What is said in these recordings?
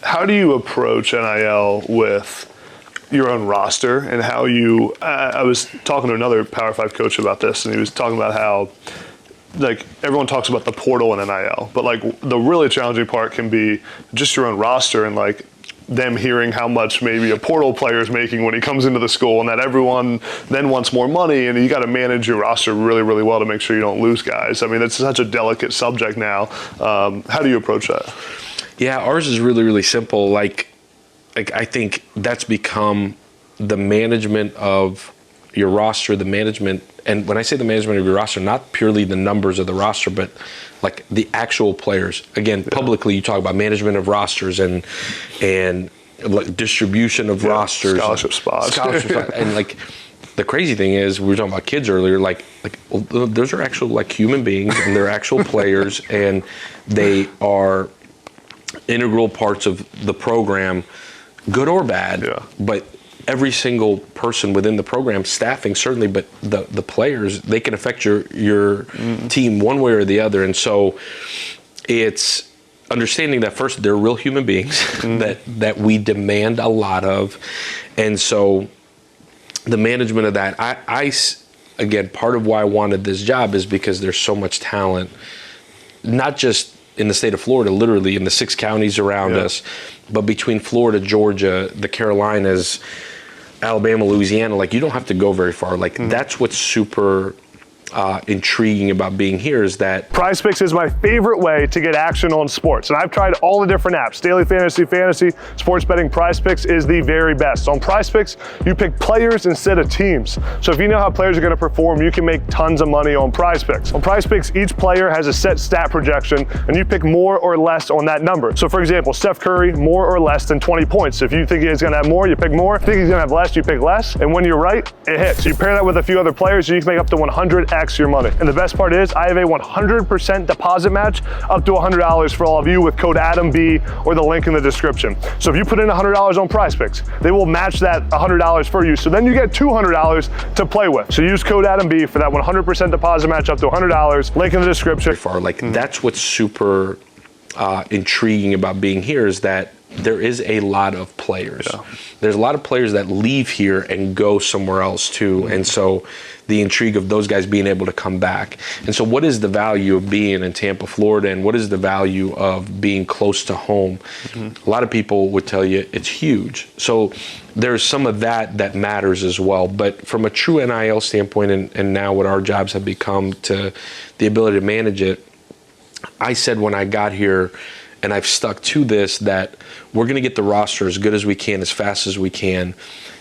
How do you approach NIL with your own roster and how you, I was talking to another Power 5 coach about this, and he was talking about how, like, everyone talks about the portal and NIL, but like the really challenging part can be just your own roster and like them hearing how much maybe a portal player is making when he comes into the school, and that everyone then wants more money, and you got to manage your roster really, really well to make sure you don't lose guys. I mean, it's such a delicate subject now. How do you approach that? Yeah, ours is really, really simple. Like I think that's become the management of your roster, the management, and when I say the management of your roster, not purely the numbers of the roster, but like the actual players. Again, publicly you talk about management of rosters and like distribution of rosters, scholarship spots, and like the crazy thing is, we were talking about kids earlier. Like those are actual like human beings, and they're actual players, and they are integral parts of the program, good or bad. Yeah. But every single person within the program, staffing certainly, but the players, they can affect your team one way or the other. And so it's understanding that first, they're real human beings that we demand a lot of. And so the management of that, I again, part of why I wanted this job is because there's so much talent, not just in the state of Florida, literally in the 6 counties around us, but between Florida, Georgia, the Carolinas, Alabama, Louisiana, like you don't have to go very far. Like that's what's super intriguing about being here is that PrizePicks is my favorite way to get action on sports, and I've tried all the different apps. Daily fantasy, sports betting. PrizePicks is the very best. On PrizePicks, you pick players instead of teams. So if you know how players are going to perform, you can make tons of money on PrizePicks. On PrizePicks, each player has a set stat projection, and you pick more or less on that number. So for example, Steph Curry, more or less than 20 points. So if you think he's going to have more, you pick more. If you think he's going to have less, you pick less. And when you're right, it hits. You pair that with a few other players, and you can make up to 100x your money. And the best part is I have a 100% deposit match up to $100 for all of you with code ADAMB or the link in the description. So if you put in $100 on PrizePicks, they will match that $100 for you. So then you get $200 to play with. So use code ADAMB for that 100% deposit match up to $100. Link in the description. That's what's super intriguing about being here is that there is a lot of players. Yeah. There's a lot of players that leave here and go somewhere else too. And so the intrigue of those guys being able to come back. And so what is the value of being in Tampa, Florida, and what is the value of being close to home? A lot of people would tell you it's huge. So there's some of that matters as well. But from a true NIL standpoint, and now what our jobs have become to the ability to manage it, I said when I got here, and I've stuck to this, that we're going to get the roster as good as we can, as fast as we can,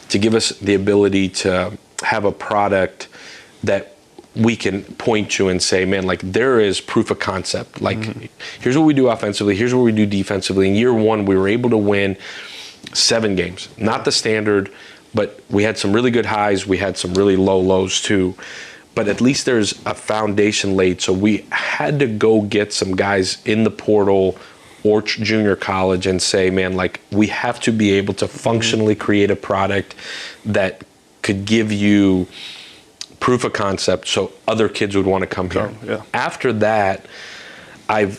to give us the ability to have a product that we can point to and say, man, like there is proof of concept. Like here's what we do offensively, here's what we do defensively. In year one, we were able to win 7 games. Not the standard, but we had some really good highs. We had some really low lows too. But at least there's a foundation laid. So we had to go get some guys in the portal or junior college and say, man, like we have to be able to functionally create a product that could give you proof of concept so other kids would want to come here. Yeah. After that, and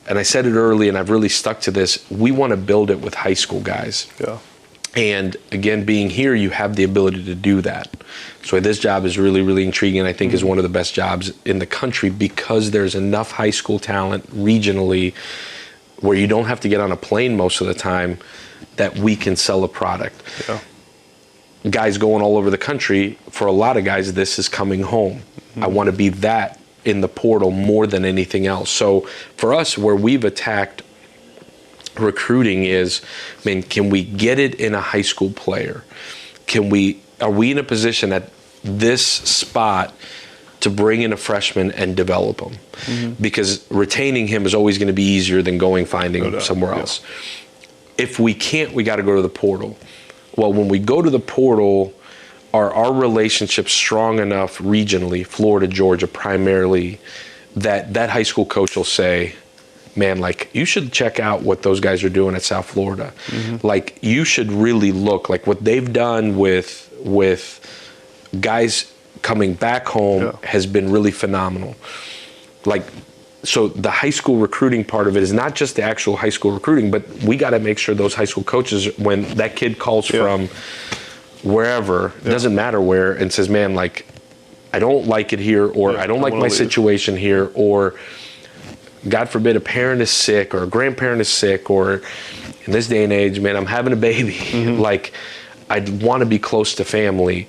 I said it early and I've really stuck to this, we want to build it with high school guys. Yeah. And again, being here, you have the ability to do that. So this job is really, really intriguing, and I think is one of the best jobs in the country because there's enough high school talent regionally where you don't have to get on a plane most of the time that we can sell a product. Yeah. Guys going all over the country, for a lot of guys, this is coming home. I want to be that in the portal more than anything else. So for us, where we've attacked recruiting is, I mean, can we get it in a high school player? Are we in a position at this spot to bring in a freshman and develop him? Because retaining him is always going to be easier than finding him somewhere else. If we can't, we got to go to the portal. Well, when we go to the portal, are our relationships strong enough regionally, Florida, Georgia primarily, that high school coach will say, man, like you should check out what those guys are doing at South Florida. Like you should really look like what they've done with guys coming back home has been really phenomenal. Like so the high school recruiting part of it is not just the actual high school recruiting, but we got to make sure those high school coaches, when that kid calls from wherever, it doesn't matter where, and says, man, like, I don't like it here, or I don't like my situation here, or God forbid a parent is sick or a grandparent is sick, or in this day and age, man, I'm having a baby. Like, I'd want to be close to family.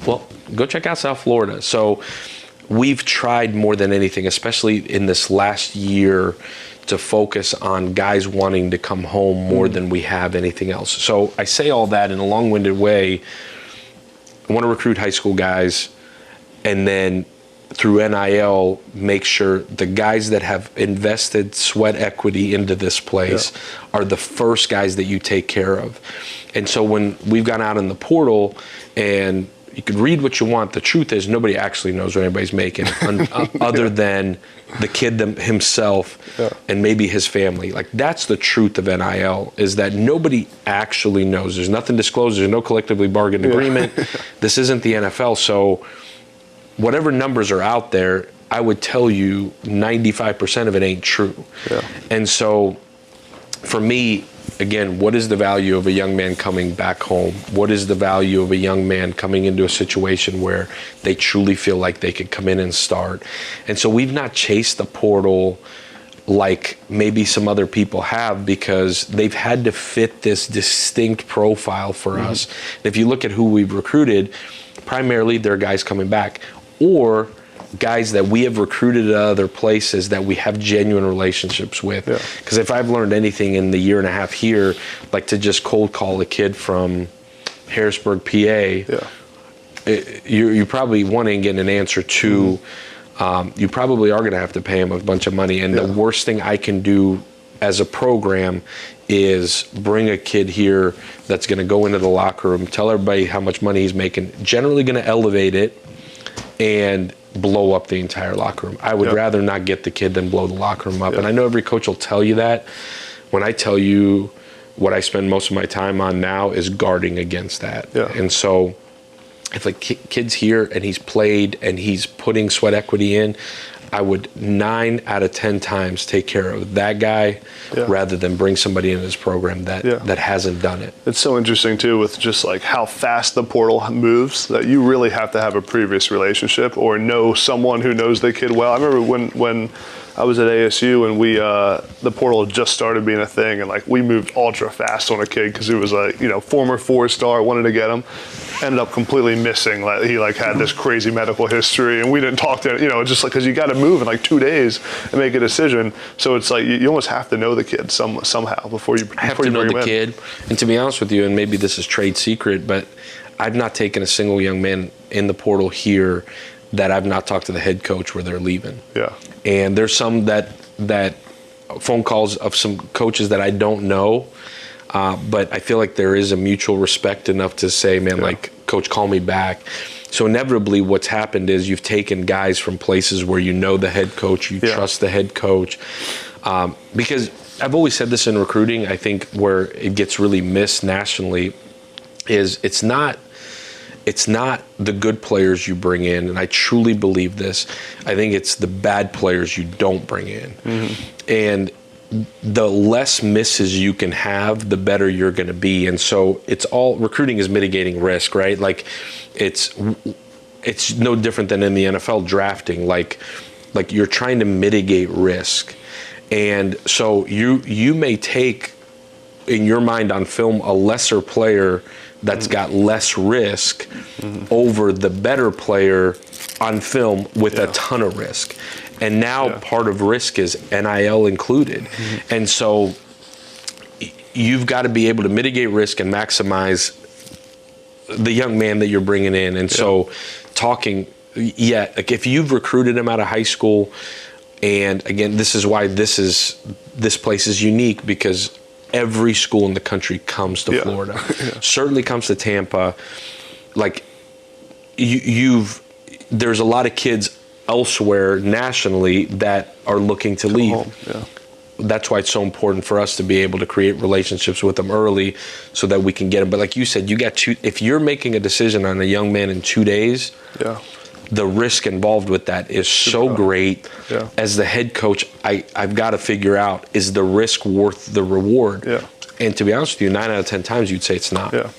Well, go check out South Florida. So we've tried more than anything, especially in this last year, to focus on guys wanting to come home more than we have anything else. So I say all that in a long-winded way. I want to recruit high school guys, and then through NIL, make sure the guys that have invested sweat equity into this place are the first guys that you take care of. And so when we've gone out in the portal, and you can read what you want, the truth is nobody actually knows what anybody's making other than the kid himself and maybe his family. Like, that's the truth of NIL, is that nobody actually knows. There's nothing disclosed. There's no collectively bargained agreement. This isn't the NFL. So whatever numbers are out there, I would tell you 95% of it ain't true. And so for me, again, what is the value of a young man coming back home? What is the value of a young man coming into a situation where they truly feel like they could come in and start? And so we've not chased the portal like maybe some other people have, because they've had to fit this distinct profile for us. And if you look at who we've recruited, primarily they're guys coming back, or guys that we have recruited at other places that we have genuine relationships with. Because if I've learned anything in the year and a half here, like to just cold call a kid from Harrisburg, PA, you probably, one, ain't getting an answer. Two, you probably are going to have to pay him a bunch of money. And the worst thing I can do as a program is bring a kid here that's going to go into the locker room, tell everybody how much money he's making, generally going to elevate it, and blow up the entire locker room. I would rather not get the kid than blow the locker room up. And I know every coach will tell you that. When I tell you what I spend most of my time on now is guarding against that. And so if a kid's here and he's played and he's putting sweat equity in, I would 9 out of 10 times take care of that guy rather than bring somebody in this program that hasn't done it. It's so interesting too, with just like how fast the portal moves, that you really have to have a previous relationship or know someone who knows the kid well. I remember when I was at ASU and the portal just started being a thing, and like we moved ultra fast on a kid because he was a former 4-star, wanted to get him, ended up completely missing. Like he had this crazy medical history, and we didn't talk to him, just like, because you got to move in like 2 days and make a decision. So it's like you almost have to know the kid somehow before you know the kid. And to be honest with you, and maybe this is trade secret, but I've not taken a single young man in the portal here that I've not talked to the head coach where they're leaving. And there's some that phone calls of some coaches that I don't know, but I feel like there is a mutual respect enough to say, man, like, coach, call me back. So inevitably what's happened is you've taken guys from places where you know the head coach, you trust the head coach. Because I've always said this in recruiting, I think where it gets really missed nationally is it's not the good players you bring in, and I truly believe this. I think it's the bad players you don't bring in. And the less misses you can have, the better you're going to be. And so recruiting is mitigating risk, right? Like it's no different than in the NFL drafting. Like you're trying to mitigate risk. And so you may take, in your mind on film, a lesser player that's got less risk over the better player on film with a ton of risk. And now part of risk is NIL included. And so you've got to be able to mitigate risk and maximize the young man that you're bringing in. And so like if you've recruited him out of high school, and again, this is why this place is unique, because every school in the country comes to Florida. Certainly comes to Tampa. Like there's a lot of kids elsewhere nationally that are looking to leave. That's why it's so important for us to be able to create relationships with them early so that we can get them. But like you said, if you're making a decision on a young man in 2 days, the risk involved with that is so great. Yeah. As the head coach, I've got to figure out, is the risk worth the reward? Yeah. And to be honest with you, 9 out of 10 times you'd say it's not. Yeah.